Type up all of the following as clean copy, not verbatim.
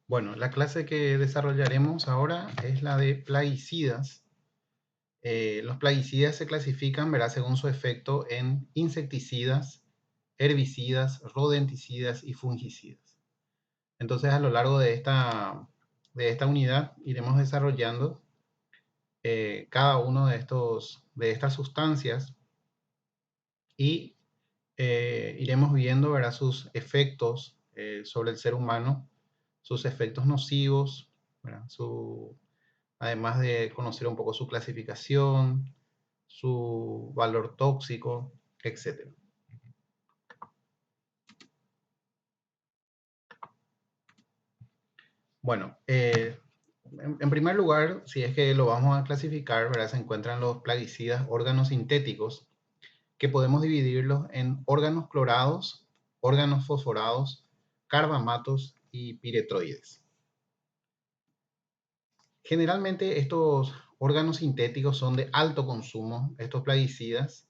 Bueno, la clase que desarrollaremos ahora es la de plaguicidas. Los plaguicidas se clasifican, verá, según su efecto en insecticidas, herbicidas, rodenticidas y fungicidas. Entonces, a lo largo de esta unidad iremos desarrollando cada uno de estas sustancias y iremos viendo, verá, sus efectos sobre el ser humano, sus efectos nocivos, ¿verdad? Además de conocer un poco su clasificación, su valor tóxico, etc. Bueno, en primer lugar, si es que lo vamos a clasificar, ¿verdad? Se encuentran los plaguicidas órganos sintéticos, que podemos dividirlos en órganos clorados, órganos fosforados, carbamatos y piretroides. Generalmente estos órganos sintéticos son de alto consumo, estos plaguicidas.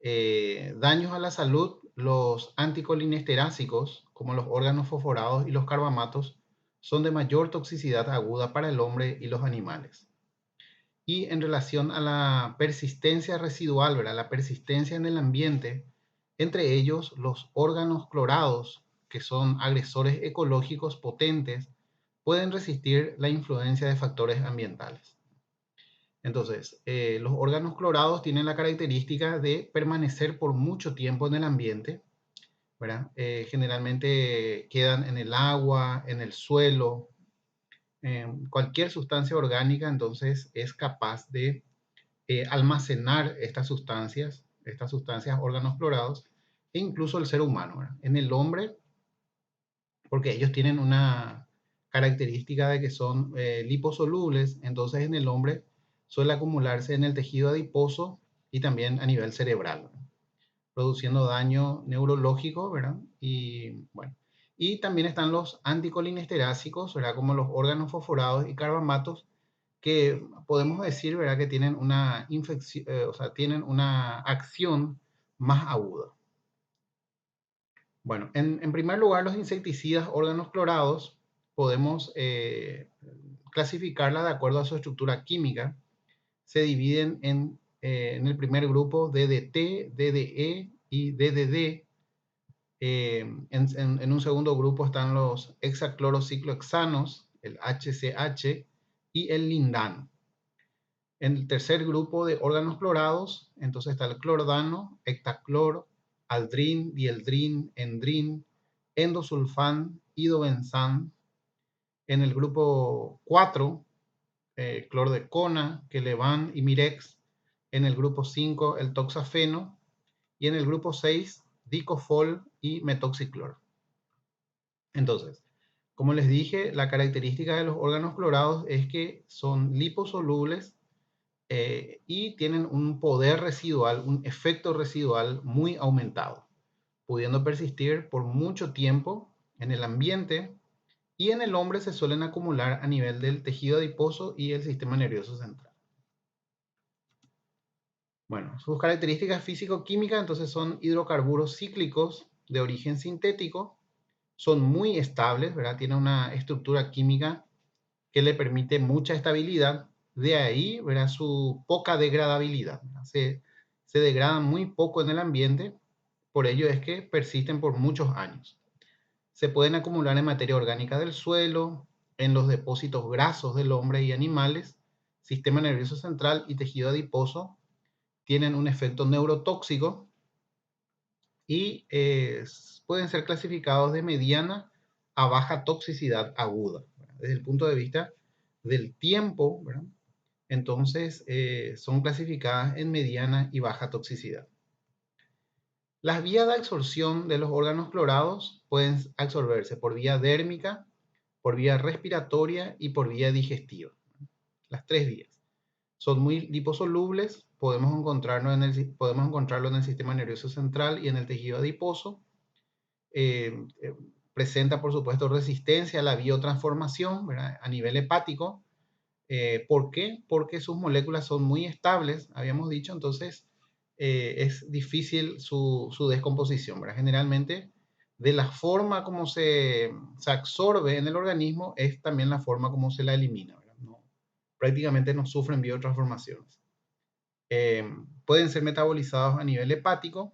Daños a la salud, los anticolinesterásicos, como los órganos fosforados y los carbamatos, son de mayor toxicidad aguda para el hombre y los animales. Y en relación a la persistencia residual, ¿verdad? La persistencia en el ambiente, entre ellos los órganos clorados, que son agresores ecológicos potentes, pueden resistir la influencia de factores ambientales. Entonces, los órganos clorados tienen la característica de permanecer por mucho tiempo en el ambiente, ¿verdad? Generalmente quedan en el agua, en el suelo, cualquier sustancia orgánica, entonces es capaz de almacenar estas sustancias órganos clorados, e incluso el ser humano, ¿verdad? En el hombre, porque ellos tienen una característica de que son liposolubles, entonces en el hombre suele acumularse en el tejido adiposo y también a nivel cerebral, ¿verdad? Produciendo daño neurológico, ¿verdad? Y bueno, y también están los anticolinesterásicos, ¿verdad? Como los órganos fosforados y carbamatos, que podemos decir, ¿verdad? Que tienen una infección, o sea, tienen una acción más aguda. Bueno, en primer lugar, los insecticidas órganos clorados podemos clasificarla de acuerdo a su estructura química. Se dividen en el primer grupo DDT, DDE y DDD. En un segundo grupo están los hexaclorociclohexanos, el HCH y el lindano. En el tercer grupo de órganos clorados, entonces está el clordano, heptaclor, aldrin, dieldrin, endrin, endosulfán, idobensan. En el grupo 4, clordecona, quelevan y mirex. En el grupo 5, el toxafeno. Y en el grupo 6, dicofol y metoxiclor. Entonces, como les dije, la característica de los órganos clorados es que son liposolubles y tienen un poder residual, un efecto residual muy aumentado, pudiendo persistir por mucho tiempo en el ambiente, y en el hombre se suelen acumular a nivel del tejido adiposo y el sistema nervioso central. Bueno, sus características físico-químicas entonces son hidrocarburos cíclicos de origen sintético, son muy estables, ¿verdad? Tienen una estructura química que le permite mucha estabilidad, de ahí, ¿verdad? Su poca degradabilidad. Se degradan muy poco en el ambiente, por ello es que persisten por muchos años. Se pueden acumular en materia orgánica del suelo, en los depósitos grasos del hombre y animales, sistema nervioso central y tejido adiposo. Tienen un efecto neurotóxico y pueden ser clasificados de mediana a baja toxicidad aguda, ¿verdad? Desde el punto de vista del tiempo, ¿verdad? Entonces son clasificadas en mediana y baja toxicidad. Las vías de absorción de los órganos clorados pueden absorberse por vía dérmica, por vía respiratoria y por vía digestiva. Las tres vías. Son muy liposolubles, podemos encontrarlo en el sistema nervioso central y en el tejido adiposo. Presenta, por supuesto, resistencia a la biotransformación, ¿verdad? A nivel hepático. ¿Por qué? Porque sus moléculas son muy estables, habíamos dicho, entonces es difícil su descomposición, ¿verdad? Generalmente de la forma como se absorbe en el organismo es también la forma como se la elimina, ¿verdad? Prácticamente no sufren biotransformaciones. Pueden ser metabolizados a nivel hepático.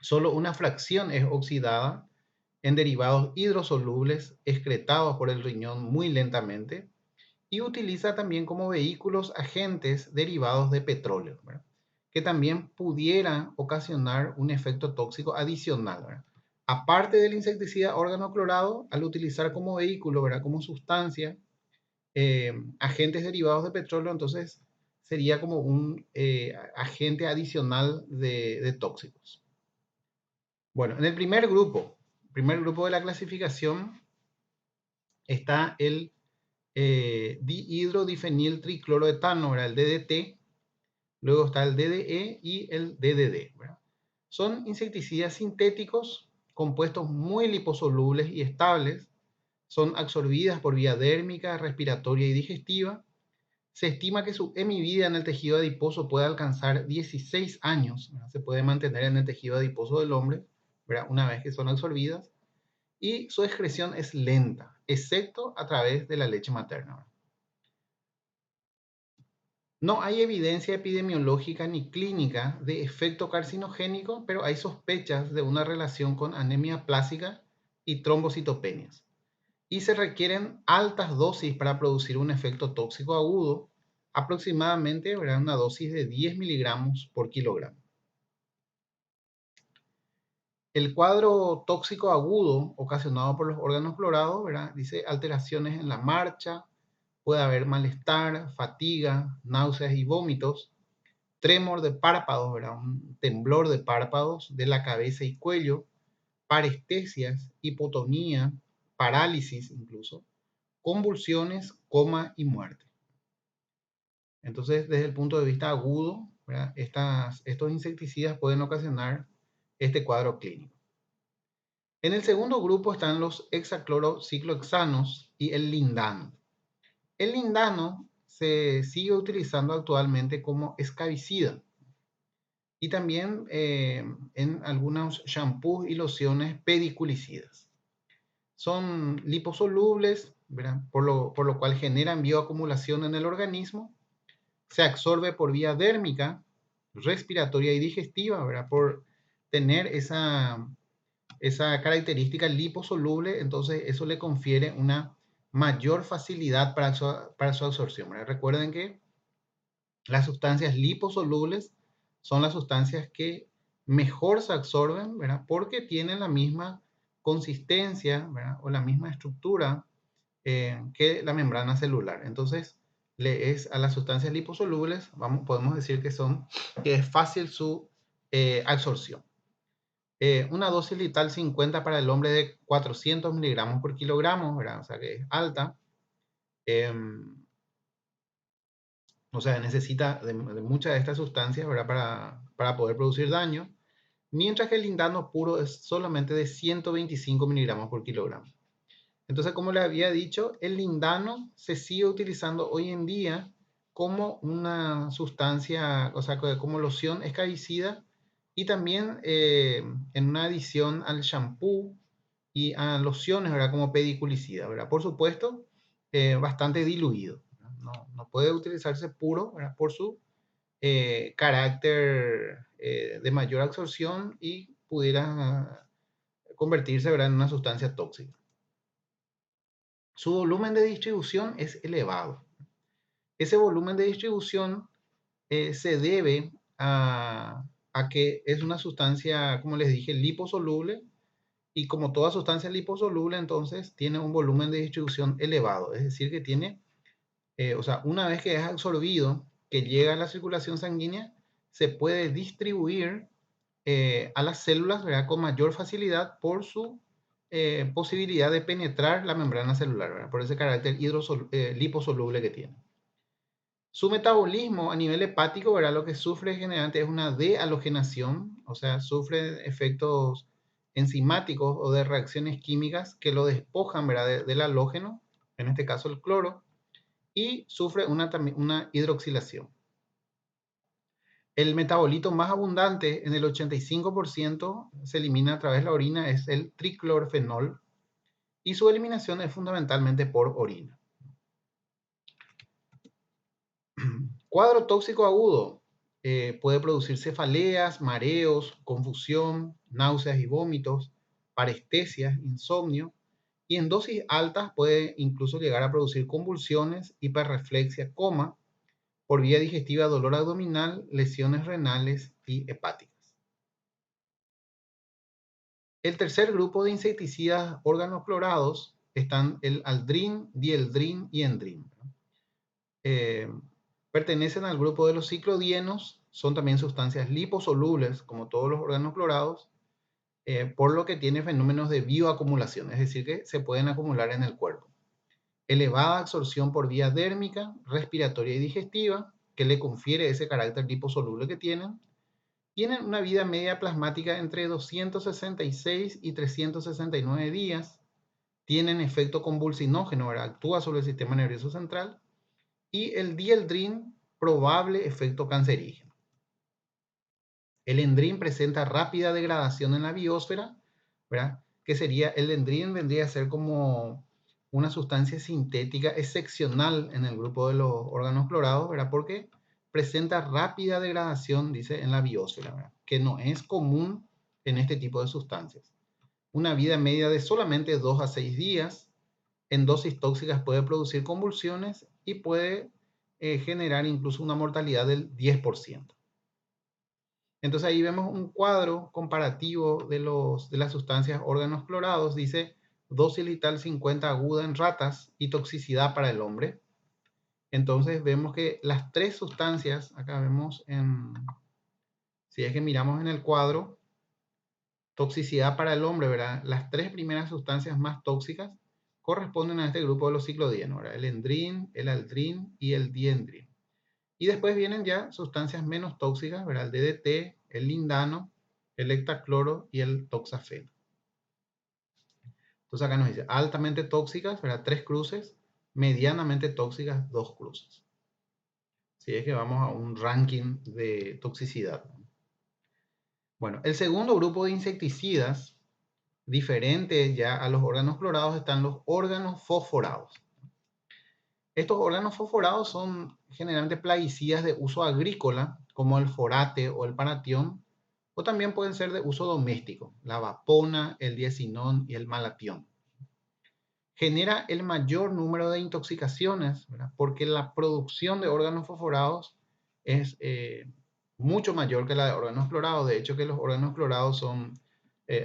Solo una fracción es oxidada en derivados hidrosolubles excretados por el riñón muy lentamente y utiliza también como vehículos agentes derivados de petróleo, ¿verdad? Que también pudieran ocasionar un efecto tóxico adicional, ¿verdad? Aparte del insecticida organoclorado, al utilizar como vehículo, ¿verdad? Como sustancia, agentes derivados de petróleo, entonces sería como un agente adicional de tóxicos. Bueno, en el primer grupo de la clasificación está el dihidrodifeniltricloroetano, ¿verdad? El DDT, luego está el DDE y el DDD, ¿verdad? Son insecticidas sintéticos, compuestos muy liposolubles y estables, son absorbidas por vía dérmica, respiratoria y digestiva. Se estima que su hemivida en el tejido adiposo puede alcanzar 16 años, ¿verdad? Se puede mantener en el tejido adiposo del hombre, ¿verdad? Una vez que son absorbidas, y su excreción es lenta, excepto a través de la leche materna. No hay evidencia epidemiológica ni clínica de efecto carcinogénico, pero hay sospechas de una relación con anemia plástica y trombocitopenias. Y se requieren altas dosis para producir un efecto tóxico agudo, aproximadamente, ¿verdad?, una dosis de 10 miligramos por kilogramo. El cuadro tóxico agudo ocasionado por los órganos clorados, ¿verdad?, dice alteraciones en la marcha, puede haber malestar, fatiga, náuseas y vómitos, tremor de párpados, ¿verdad?, un temblor de párpados de la cabeza y cuello, parestesias, hipotonía, parálisis incluso, convulsiones, coma y muerte. Entonces, desde el punto de vista agudo, ¿verdad?, estos insecticidas pueden ocasionar este cuadro clínico. En el segundo grupo están los hexaclorociclohexanos y el lindano. El lindano se sigue utilizando actualmente como escabicida y también en algunos shampoos y lociones pediculicidas. Son liposolubles, ¿verdad?, por lo cual generan bioacumulación en el organismo. Se absorbe por vía dérmica, respiratoria y digestiva, ¿verdad?, por tener esa característica liposoluble, entonces eso le confiere una mayor facilidad para su absorción, ¿verdad? Recuerden que las sustancias liposolubles son las sustancias que mejor se absorben, ¿verdad?, porque tienen la misma consistencia, ¿verdad?, o la misma estructura que la membrana celular. Entonces, a las sustancias liposolubles podemos decir que es fácil su absorción. Una dosis letal 50 para el hombre de 400 miligramos por kilogramo, ¿verdad? O sea que es alta. O sea, necesita de muchas de estas sustancias, ¿verdad?, para poder producir daño, mientras que el lindano puro es solamente de 125 miligramos por kilogramo. Entonces, como le había dicho, el lindano se sigue utilizando hoy en día como una sustancia, o sea, como loción escabicida y también en una adición al shampoo y a lociones, ¿verdad?, como pediculicida, ¿verdad? Por supuesto, bastante diluido. No puede utilizarse puro, ¿verdad?, por su carácter de mayor absorción y pudiera convertirse, ¿verdad?, en una sustancia tóxica. Su volumen de distribución es elevado. Ese volumen de distribución se debe a que es una sustancia, como les dije, liposoluble, y como toda sustancia liposoluble, entonces tiene un volumen de distribución elevado. Es decir, que tiene, o sea, una vez que es absorbido, que llega a la circulación sanguínea, se puede distribuir a las células, ¿verdad?, con mayor facilidad por su posibilidad de penetrar la membrana celular, ¿verdad?, por ese carácter liposoluble que tiene. Su metabolismo a nivel hepático, ¿verdad?, lo que sufre generalmente es una dehalogenación, o sea, sufre efectos enzimáticos o de reacciones químicas que lo despojan, ¿verdad?, del halógeno, en este caso el cloro, y sufre una hidroxilación. El metabolito más abundante, en el 85%, se elimina a través de la orina, es el triclorfenol, y su eliminación es fundamentalmente por orina. Cuadro tóxico agudo. Puede producir cefaleas, mareos, confusión, náuseas y vómitos, parestesias, insomnio, y en dosis altas puede incluso llegar a producir convulsiones, hiperreflexia, coma, por vía digestiva, dolor abdominal, lesiones renales y hepáticas. El tercer grupo de insecticidas organoclorados están el aldrin, dieldrin y endrin. Eh, Pertenecen al grupo de los ciclodienos, son también sustancias liposolubles, como todos los organoclorados, por lo que tiene fenómenos de bioacumulación, es decir, que se pueden acumular en el cuerpo. Elevada absorción por vía dérmica, respiratoria y digestiva, que le confiere ese carácter liposoluble que tienen. Tienen una vida media plasmática entre 266 y 369 días. Tienen efecto convulsinógeno, ¿verdad? Actúa sobre el sistema nervioso central. Y el dieldrin, probable efecto cancerígeno. El endrin presenta rápida degradación en la biosfera, ¿verdad? Que sería, el endrin vendría a ser como una sustancia sintética excepcional en el grupo de los órganos clorados, ¿verdad? Porque presenta rápida degradación, dice, en la biosfera, ¿verdad? Que no es común en este tipo de sustancias. Una vida media de solamente 2 a 6 días. En dosis tóxicas puede producir convulsiones y puede generar incluso una mortalidad del 10%. Entonces ahí vemos un cuadro comparativo de las sustancias órganos clorados. Dice dosis letal 50 aguda en ratas y toxicidad para el hombre. Entonces vemos que las tres sustancias, acá vemos, si es que miramos en el cuadro, toxicidad para el hombre, ¿verdad? Las tres primeras sustancias más tóxicas corresponden a este grupo de los ciclodienos, ¿verdad? El endrin, el aldrin y el diendrin. Y después vienen ya sustancias menos tóxicas, ¿verdad? El DDT, el lindano, el heptacloro y el toxafeno. Entonces acá nos dice altamente tóxicas, ¿verdad? 3 cruces, medianamente tóxicas, 2 cruces. Si es que vamos a un ranking de toxicidad. Bueno, el segundo grupo de insecticidas, diferente ya a los órganos clorados, están los órganos fosforados. Estos órganos fosforados son generalmente plaguicidas de uso agrícola, como el forate o el paratión, o también pueden ser de uso doméstico, la vapona, el diacinón y el malatión. Genera el mayor número de intoxicaciones, ¿verdad? Porque la producción de órganos fosforados es mucho mayor que la de órganos clorados. De hecho, que los órganos clorados son,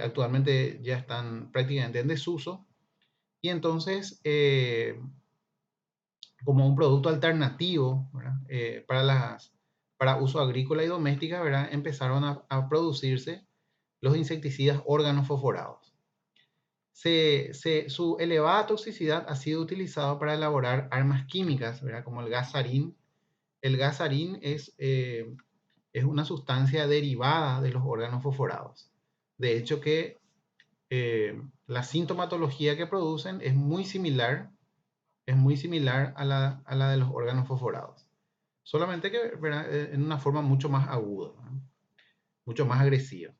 actualmente ya están prácticamente en desuso. Y entonces, como un producto alternativo, para uso agrícola y doméstica, ¿verdad? Empezaron a producirse los insecticidas organofosforados. Su elevada toxicidad ha sido utilizado para elaborar armas químicas, ¿verdad? Como el gas sarín. El gas sarín es una sustancia derivada de los órganos fosforados. De hecho que la sintomatología que producen es muy similar a la de los órganos fosforados. Solamente que, ¿verdad? En una forma mucho más aguda, ¿no? Mucho más agresiva.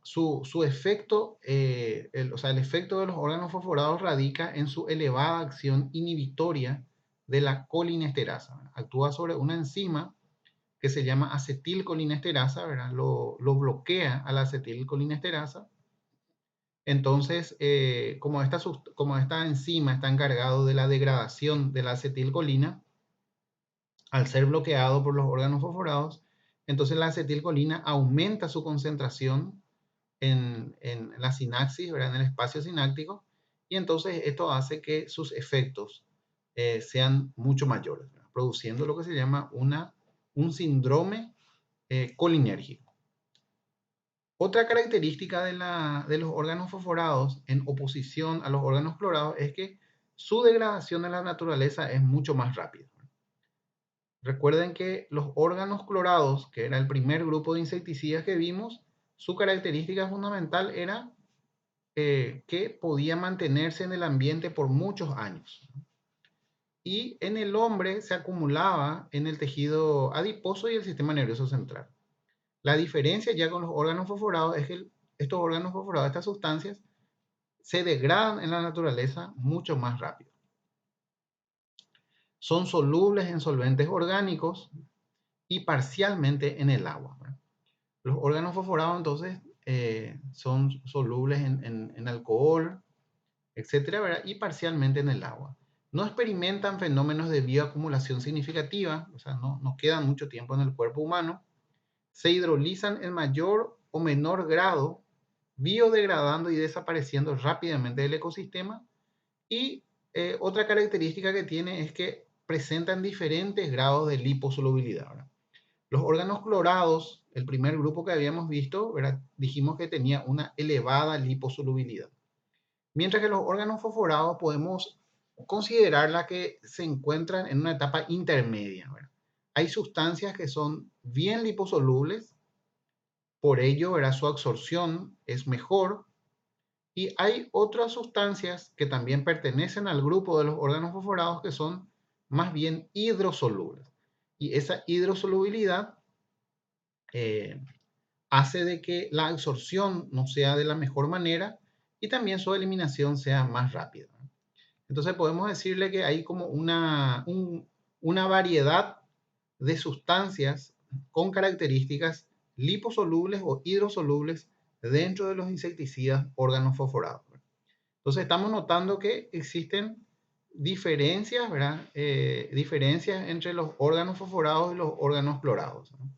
Su efecto, o sea, el efecto de los órganos fosforados radica en su elevada acción inhibitoria de la colinesterasa, ¿verdad? Actúa sobre una enzima que se llama acetilcolinesterasa, ¿verdad? Lo bloquea a la acetilcolinesterasa. Entonces, como esta enzima está encargado de la degradación de la acetilcolina, al ser bloqueado por los órganos fosforados, entonces la acetilcolina aumenta su concentración en la sinapsis, ¿verdad? En el espacio sináptico, y entonces esto hace que sus efectos sean mucho mayores, ¿verdad? Produciendo lo que se llama un síndrome colinérgico. Otra característica de los órganos fosforados en oposición a los órganos clorados es que su degradación en la naturaleza es mucho más rápida. Recuerden que los órganos clorados, que era el primer grupo de insecticidas que vimos, su característica fundamental era que podía mantenerse en el ambiente por muchos años. y en el hombre se acumulaba en el tejido adiposo y el sistema nervioso central. La diferencia ya con los órganos fosforados es que estos órganos fosforados, estas sustancias, se degradan en la naturaleza mucho más rápido. Son solubles en solventes orgánicos y parcialmente en el agua. Los órganos fosforados entonces son solubles en alcohol, etcétera, ¿verdad? Y parcialmente en el agua. No experimentan fenómenos de bioacumulación significativa, o sea, no quedan mucho tiempo en el cuerpo humano. Se hidrolizan en mayor o menor grado, biodegradando y desapareciendo rápidamente del ecosistema. Y otra característica que tiene es que presentan diferentes grados de liposolubilidad, ¿verdad? Los órganos clorados, el primer grupo que habíamos visto, ¿verdad? Dijimos que tenía una elevada liposolubilidad. Mientras que los órganos fosforados podemos considerarla que se encuentran en una etapa intermedia, ¿verdad? Hay sustancias que son bien liposolubles, por ello, ¿verdad? Su absorción es mejor, y hay otras sustancias que también pertenecen al grupo de los órganos fosforados que son más bien hidrosolubles. Y esa hidrosolubilidad eh, hace de que la absorción no sea de la mejor manera y también su eliminación sea más rápida. Entonces podemos decirle que hay como una variedad de sustancias con características liposolubles o hidrosolubles dentro de los insecticidas órganos fosforados. Entonces estamos notando que existen diferencias, ¿verdad? Diferencias entre los órganos fosforados y los órganos clorados, ¿no?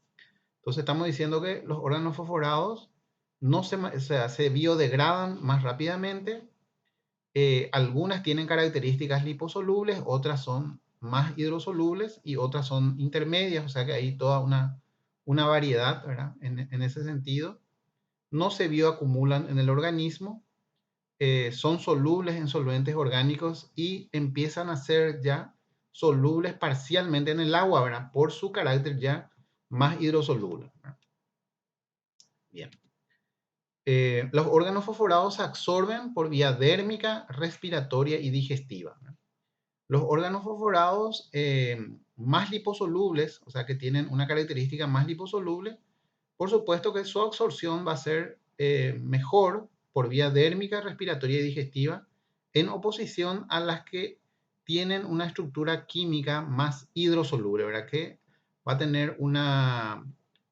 Entonces estamos diciendo que los órganos fosforados no se, o sea, se biodegradan más rápidamente. Algunas tienen características liposolubles, otras son más hidrosolubles y otras son intermedias, o sea que hay toda una variedad, ¿verdad? En ese sentido. No se bioacumulan en el organismo, son solubles en solventes orgánicos y empiezan a ser ya solubles parcialmente en el agua, ¿verdad? Por su carácter ya más hidrosoluble, ¿verdad? Bien. Los órganos fosforados se absorben por vía dérmica, respiratoria y digestiva, ¿verdad? Los órganos fosforados más liposolubles, o sea que tienen una característica más liposoluble, por supuesto que su absorción va a ser mejor por vía dérmica, respiratoria y digestiva, en oposición a las que tienen una estructura química más hidrosoluble, ¿verdad? Que va a tener una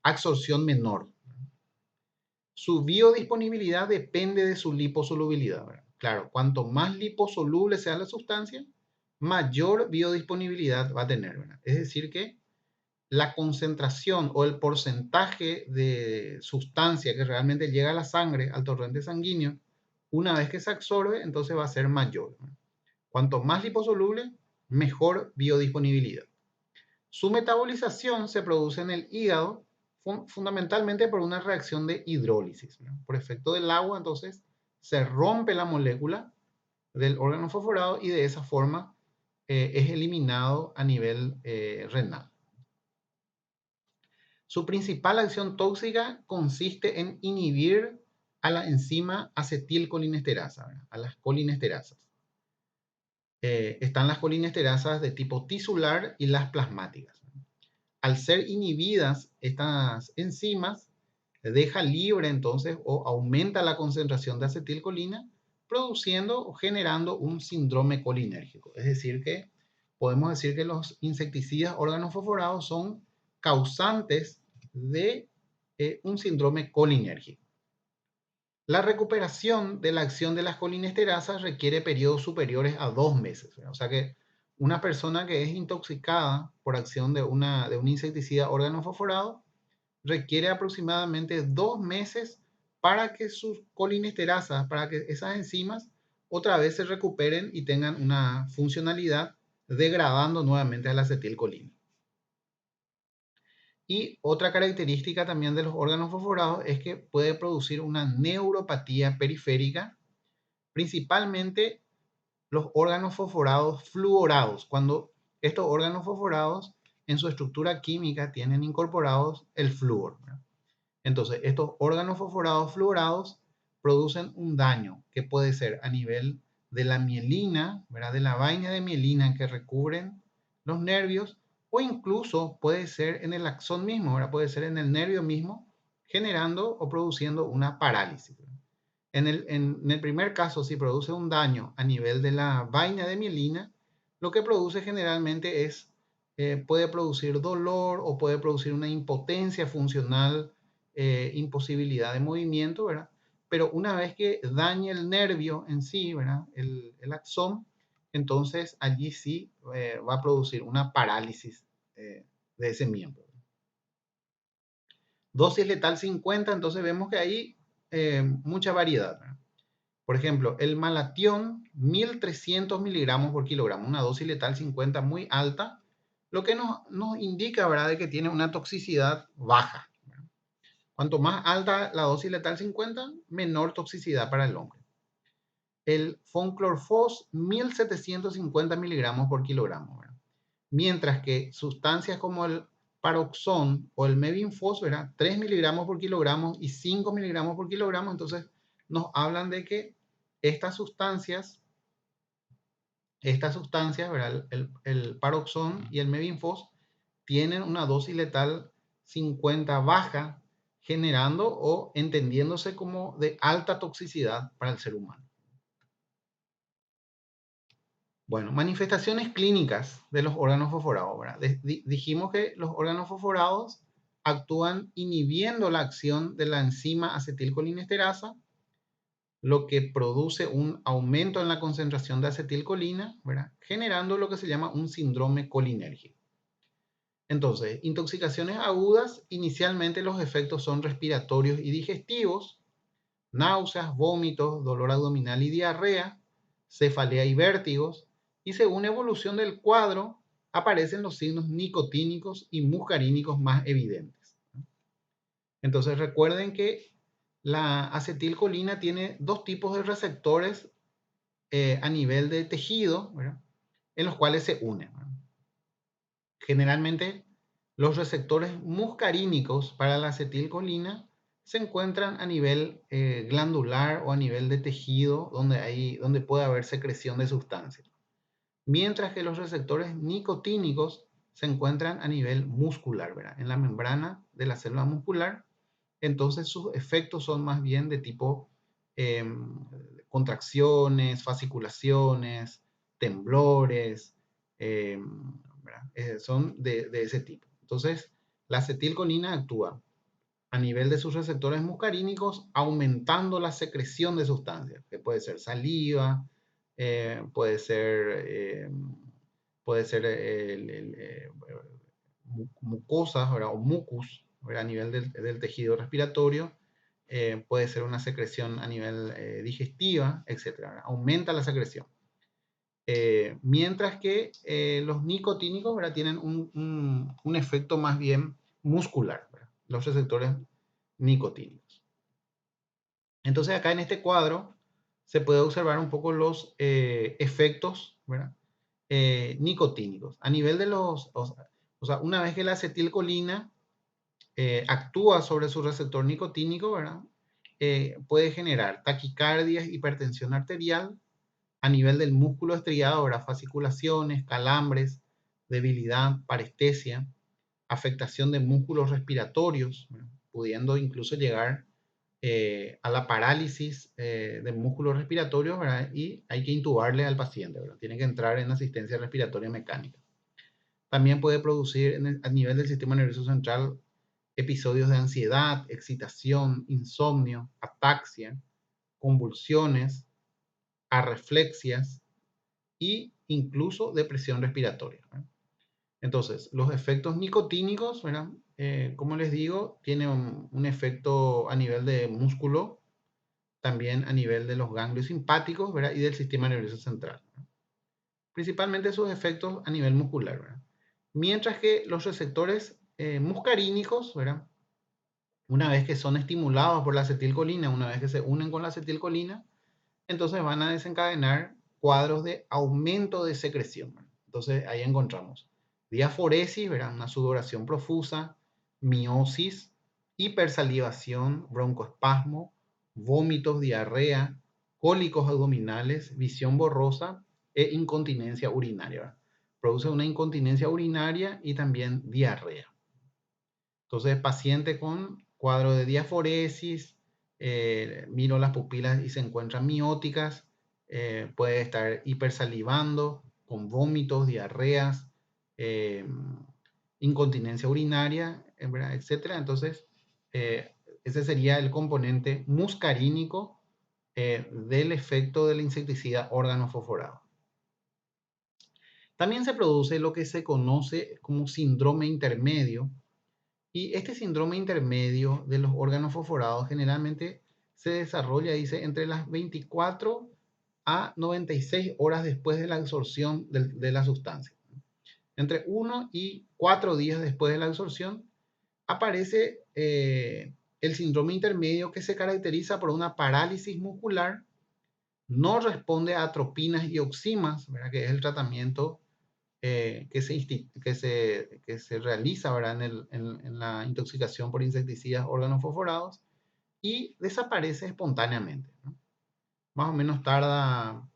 absorción menor. Su biodisponibilidad depende de su liposolubilidad, ¿verdad? Claro, cuanto más liposoluble sea la sustancia, mayor biodisponibilidad va a tener, ¿verdad? Es decir que la concentración o el porcentaje de sustancia que realmente llega a la sangre, al torrente sanguíneo, una vez que se absorbe, entonces va a ser mayor. Cuanto más liposoluble, mejor biodisponibilidad. Su metabolización se produce en el hígado fundamentalmente por una reacción de hidrólisis, ¿no? Por efecto del agua, entonces se rompe la molécula del órgano fosforado y de esa forma es eliminado a nivel renal. Su principal acción tóxica consiste en inhibir a la enzima acetilcolinesterasa, ¿verdad? A las colinesterasas. Están las colinesterasas de tipo tisular y las plasmáticas. Al ser inhibidas estas enzimas, deja libre entonces o aumenta la concentración de acetilcolina, produciendo o generando un síndrome colinérgico. Es decir, que podemos decir que los insecticidas organofosforados son causantes de un síndrome colinérgico. La recuperación de la acción de las colinesterasas requiere periodos superiores a 2 meses. O sea que una persona que es intoxicada por acción de un insecticida organofosforado requiere aproximadamente 2 meses para que sus colinesterasas, para que esas enzimas otra vez se recuperen y tengan una funcionalidad degradando nuevamente a la acetilcolina. Y otra característica también de los órganos fosforados es que puede producir una neuropatía periférica, principalmente los órganos fosforados fluorados, cuando estos órganos fosforados en su estructura química tienen incorporados el flúor, ¿verdad? Entonces, estos órganos fosforados fluorados producen un daño que puede ser a nivel de la mielina, ¿verdad? De la vaina de mielina que recubren los nervios, o incluso puede ser en el axón mismo, ¿verdad? Puede ser en el nervio mismo, generando o produciendo una parálisis. En el primer caso, si produce un daño a nivel de la vaina de mielina, lo que produce generalmente puede producir dolor o puede producir una impotencia funcional, imposibilidad de movimiento, ¿verdad? Pero una vez que dañe el nervio en sí, ¿verdad? El axón, entonces allí sí va a producir una parálisis de ese miembro. Dosis letal 50, entonces vemos que hay mucha variedad, ¿verdad? Por ejemplo, el malatión, 1300 miligramos por kilogramo, una dosis letal 50 muy alta, lo que nos indica, ¿verdad?, de que tiene una toxicidad baja. Cuanto más alta la dosis letal 50, menor toxicidad para el hombre. El Fonclorfos, 1750 miligramos por kilogramo, ¿verdad? Mientras que sustancias como el Paroxón o el Mebinfos, ¿verdad?, 3 miligramos por kilogramo y 5 miligramos por kilogramo, entonces nos hablan de que estas sustancias, ¿verdad? El Paroxón y el Mebinfos tienen una dosis letal 50 baja, generando o entendiéndose como de alta toxicidad para el ser humano. Bueno, manifestaciones clínicas de los órganos fosforados, ¿verdad? Dijimos que los órganos fosforados actúan inhibiendo la acción de la enzima acetilcolinesterasa, lo que produce un aumento en la concentración de acetilcolina, ¿verdad? Generando lo que se llama un síndrome colinérgico. Entonces, intoxicaciones agudas, inicialmente los efectos son respiratorios y digestivos, náuseas, vómitos, dolor abdominal y diarrea, cefalea y vértigos, y según evolución del cuadro, aparecen los signos nicotínicos y muscarínicos más evidentes. Entonces, recuerden que la acetilcolina tiene dos tipos de receptores a nivel de tejido, ¿verdad?, en los cuales se unen, ¿verdad? Generalmente, los receptores muscarínicos para la acetilcolina se encuentran a nivel glandular o a nivel de tejido donde puede haber secreción de sustancias, mientras que los receptores nicotínicos se encuentran a nivel muscular, ¿verdad?, en la membrana de la célula muscular. Entonces sus efectos son más bien de tipo eh, contracciones, fasciculaciones, temblores, eh, son de ese tipo. Entonces, la acetilcolina actúa a nivel de sus receptores muscarínicos, aumentando la secreción de sustancias, que puede ser saliva, puede ser, mucosas, ¿verdad?, o mucus, ¿verdad?, a nivel del tejido respiratorio, puede ser una secreción a nivel digestiva, etc. ¿verdad? Aumenta la secreción. Mientras que los nicotínicos, ¿verdad?, tienen un efecto más bien muscular, ¿verdad?, los receptores nicotínicos. Entonces acá en este cuadro se puede observar un poco los efectos, ¿verdad?, nicotínicos. A nivel de o sea, una vez que la acetilcolina actúa sobre su receptor nicotínico, ¿verdad?, puede generar taquicardias, hipertensión arterial, a nivel del músculo estriado, ¿verdad?, fasciculaciones, calambres, debilidad, parestesia, afectación de músculos respiratorios, ¿verdad?, pudiendo incluso llegar a la parálisis de músculos respiratorios, ¿verdad?, y hay que intubarle al paciente, ¿verdad?, tiene que entrar en asistencia respiratoria mecánica. También puede producir a nivel del sistema nervioso central episodios de ansiedad, excitación, insomnio, ataxia, convulsiones, arreflexias e incluso depresión respiratoria, ¿verdad? Entonces, los efectos nicotínicos, ¿verdad?, como les digo, tienen un efecto a nivel de músculo, también a nivel de los ganglios simpáticos, ¿verdad?, y del sistema nervioso central, ¿verdad?, principalmente sus efectos a nivel muscular, ¿verdad? Mientras que los receptores muscarínicos, ¿verdad?, una vez que son estimulados por la acetilcolina, una vez que se unen con la acetilcolina, entonces van a desencadenar cuadros de aumento de secreción, ¿verdad? Entonces ahí encontramos diaforesis, ¿verdad?, una sudoración profusa, miosis, hipersalivación, broncoespasmo, vómitos, diarrea, cólicos abdominales, visión borrosa e incontinencia urinaria, ¿verdad? Produce una incontinencia urinaria y también diarrea. Entonces, paciente con cuadro de diaforesis, miro las pupilas y se encuentran mióticas, puede estar hipersalivando, con vómitos, diarreas, eh, incontinencia urinaria, etcétera. Entonces, ese sería el componente muscarínico del efecto del insecticida órgano fosforado. También se produce lo que se conoce como síndrome intermedio, y este síndrome intermedio de los órganos fosforados generalmente se desarrolla, dice, entre las 24 a 96 horas después de la absorción de la sustancia. Entre 1 y 4 días después de la absorción aparece el síndrome intermedio, que se caracteriza por una parálisis muscular, no responde a atropinas y oximas, ¿verdad? Que es el tratamiento que se realiza, ¿verdad? En la intoxicación por insecticidas órganos fosforados, y desaparece espontáneamente, ¿no? Más o menos tarda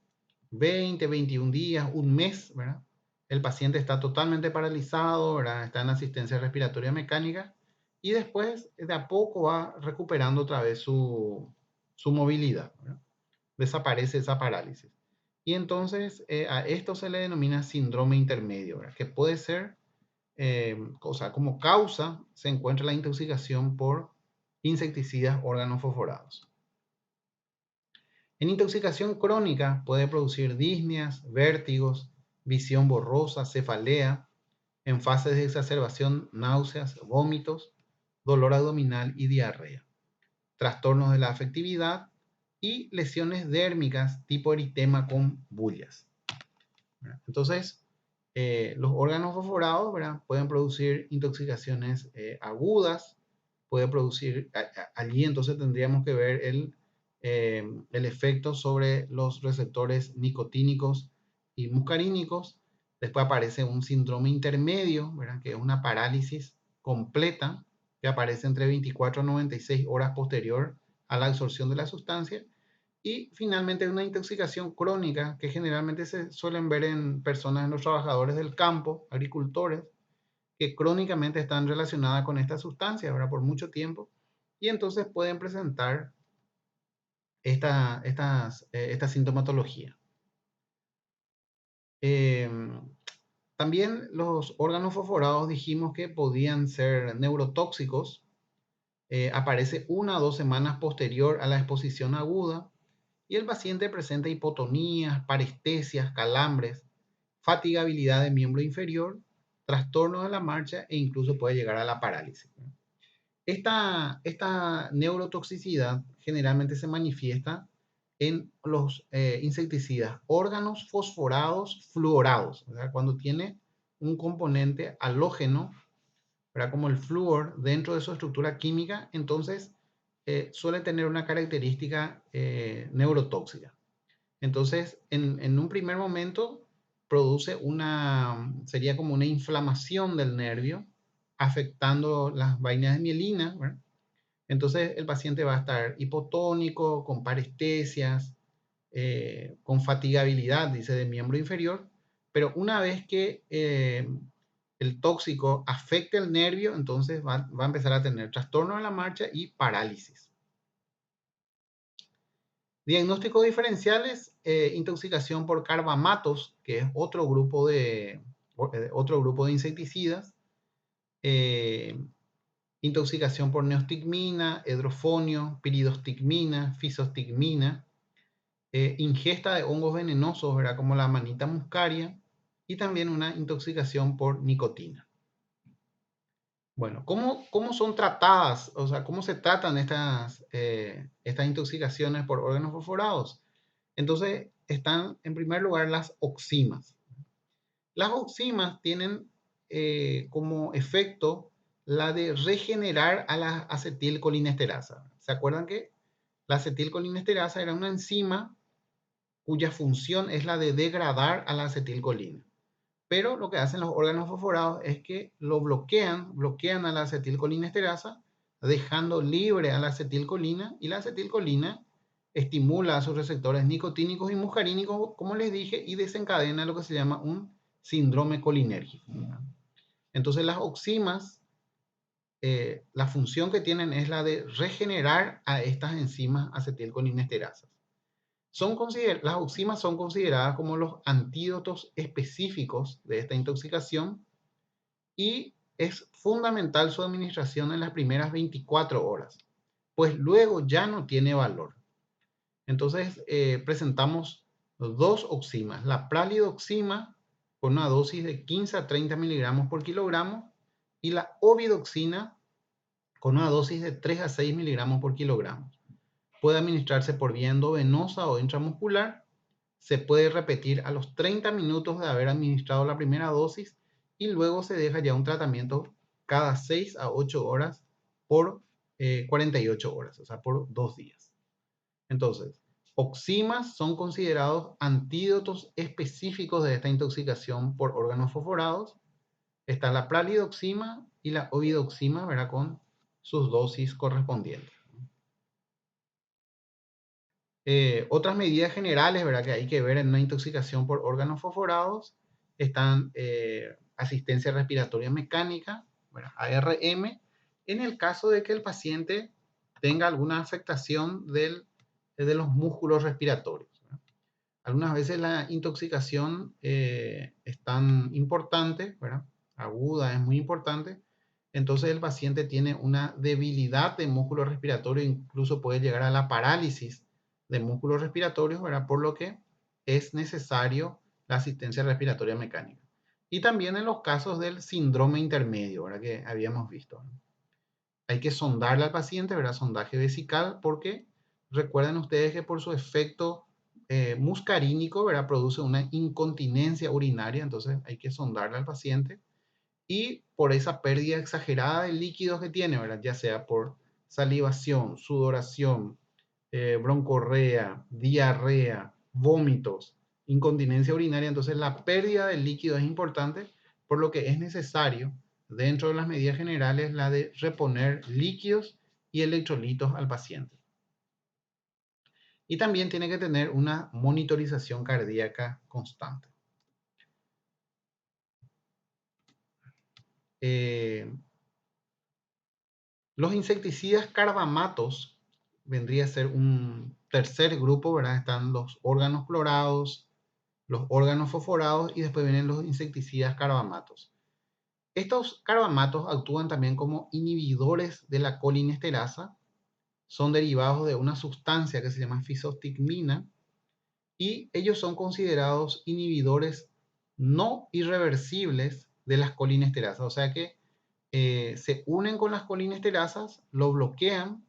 20, 21 días, un mes, ¿verdad? El paciente está totalmente paralizado, ¿verdad? Está en asistencia respiratoria mecánica y después de a poco va recuperando otra vez su movilidad, ¿verdad? Desaparece esa parálisis. Y entonces a esto se le denomina síndrome intermedio, ¿verdad? Que puede ser, o sea, como causa se encuentra la intoxicación por insecticidas órganos fosforados. En intoxicación crónica puede producir disneas, vértigos, visión borrosa, cefalea, en fases de exacerbación, náuseas, vómitos, dolor abdominal y diarrea, trastornos de la afectividad y lesiones dérmicas tipo eritema con bullas. Entonces, los órganos fosforados, ¿verdad? Pueden producir intoxicaciones agudas, puede producir, allí entonces tendríamos que ver el efecto sobre los receptores nicotínicos y muscarínicos. Después aparece un síndrome intermedio, ¿verdad? Que es una parálisis completa que aparece entre 24 a 96 horas posterior a la absorción de la sustancia. Y finalmente una intoxicación crónica que generalmente se suelen ver en personas, en los trabajadores del campo, agricultores, que crónicamente están relacionadas con esta sustancia, ¿verdad? Por mucho tiempo, y entonces pueden presentar esta sintomatología. También los órganos fosforados dijimos que podían ser neurotóxicos. Aparece 1 o 2 semanas posterior a la exposición aguda y el paciente presenta hipotonías, parestesias, calambres, fatigabilidad de miembro inferior, trastornos de la marcha e incluso puede llegar a la parálisis. Esta neurotoxicidad generalmente se manifiesta en los insecticidas órganos fosforados fluorados, o sea, cuando tiene un componente halógeno, ¿verdad? Como el flúor dentro de su estructura química, entonces suele tener una característica neurotóxica. Entonces, en un primer momento produce sería como una inflamación del nervio, afectando las vainas de mielina, ¿verdad? Entonces el paciente va a estar hipotónico, con parestesias, con fatigabilidad, dice, de miembro inferior, pero una vez que el tóxico afecte el nervio, entonces va a empezar a tener trastorno de la marcha y parálisis. Diagnósticos diferenciales, intoxicación por carbamatos, que es otro grupo de insecticidas, intoxicación por neostigmina, edrofonio, piridostigmina, fisostigmina, ingesta de hongos venenosos, ¿verdad? Como la manita muscaria, y también una intoxicación por nicotina. Bueno, ¿cómo son tratadas? O sea, ¿cómo se tratan estas intoxicaciones por órganos fosforados? Entonces, están en primer lugar las oximas. Las oximas tienen como efecto la de regenerar a la acetilcolinesterasa. ¿Se acuerdan que la acetilcolinesterasa era una enzima cuya función es la de degradar a la acetilcolina? Pero lo que hacen los órganos fosforados es que lo bloquean a la acetilcolinesterasa, dejando libre a la acetilcolina, y la acetilcolina estimula a sus receptores nicotínicos y muscarínicos, como les dije, y desencadena lo que se llama un síndrome colinérgico. Entonces las oximas, la función que tienen es la de regenerar a estas enzimas acetilcolinesterasas. Las oximas son consideradas como los antídotos específicos de esta intoxicación y es fundamental su administración en las primeras 24 horas, pues luego ya no tiene valor. Entonces presentamos dos oximas, la pralidoxima con una dosis de 15 a 30 miligramos por kilogramo y la ovidoxina con una dosis de 3 a 6 miligramos por kilogramo. Puede administrarse por vía endovenosa o intramuscular. Se puede repetir a los 30 minutos de haber administrado la primera dosis y luego se deja ya un tratamiento cada 6 a 8 horas por 48 horas, o sea, por 2 días. Entonces, oximas son considerados antídotos específicos de esta intoxicación por órganos fosforados. Está la pralidoxima y la ovidoxima, ¿verdad? Con sus dosis correspondientes. Otras medidas generales, ¿verdad? Que hay que ver en una intoxicación por órganos fosforados están asistencia respiratoria mecánica, ¿verdad? ARM, en el caso de que el paciente tenga alguna afectación de los músculos respiratorios, ¿verdad? Algunas veces la intoxicación es tan importante, ¿verdad? Aguda, es muy importante. Entonces el paciente tiene una debilidad de músculo respiratorio, incluso puede llegar a la parálisis de músculos respiratorios, ¿verdad? Por lo que es necesario la asistencia respiratoria mecánica. Y también en los casos del síndrome intermedio, ¿verdad? Que habíamos visto, ¿no? Hay que sondarle al paciente, ¿verdad? Sondaje vesical, porque recuerden ustedes que por su efecto muscarínico, ¿verdad? Produce una incontinencia urinaria, entonces hay que sondarle al paciente y por esa pérdida exagerada de líquidos que tiene, ¿verdad? Ya sea por salivación, sudoración, broncorrea, diarrea, vómitos, incontinencia urinaria. Entonces la pérdida de líquido es importante, por lo que es necesario, dentro de las medidas generales, la de reponer líquidos y electrolitos al paciente. Y también tiene que tener una monitorización cardíaca constante. Los insecticidas carbamatos vendría a ser un tercer grupo, ¿verdad? Están los órganos clorados, los órganos fosforados y después vienen los insecticidas carbamatos. Estos carbamatos actúan también como inhibidores de la colinesterasa, son derivados de una sustancia que se llama fisostigmina y ellos son considerados inhibidores no irreversibles de las colinesterasas, o sea que se unen con las colinesterasas, lo bloquean,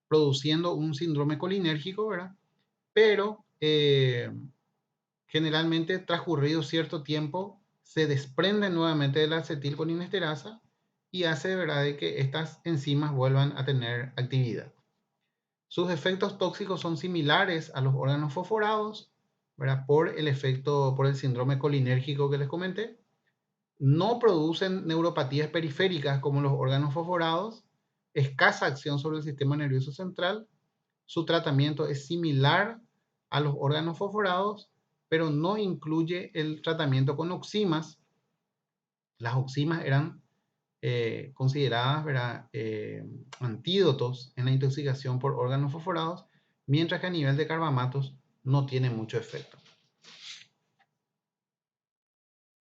produciendo un síndrome colinérgico, ¿verdad? Pero generalmente, transcurrido cierto tiempo, se desprende nuevamente de la acetilcolinesterasa y hace, ¿verdad?, de que estas enzimas vuelvan a tener actividad. Sus efectos tóxicos son similares a los órganos fosforados, ¿verdad?, por el síndrome colinérgico que les comenté. No producen neuropatías periféricas como los órganos fosforados, escasa acción sobre el sistema nervioso central. Su tratamiento es similar a los órganos fosforados, pero no incluye el tratamiento con oximas. Las oximas eran consideradas, ¿verdad?, antídotos en la intoxicación por órganos fosforados, mientras que a nivel de carbamatos no tiene mucho efecto.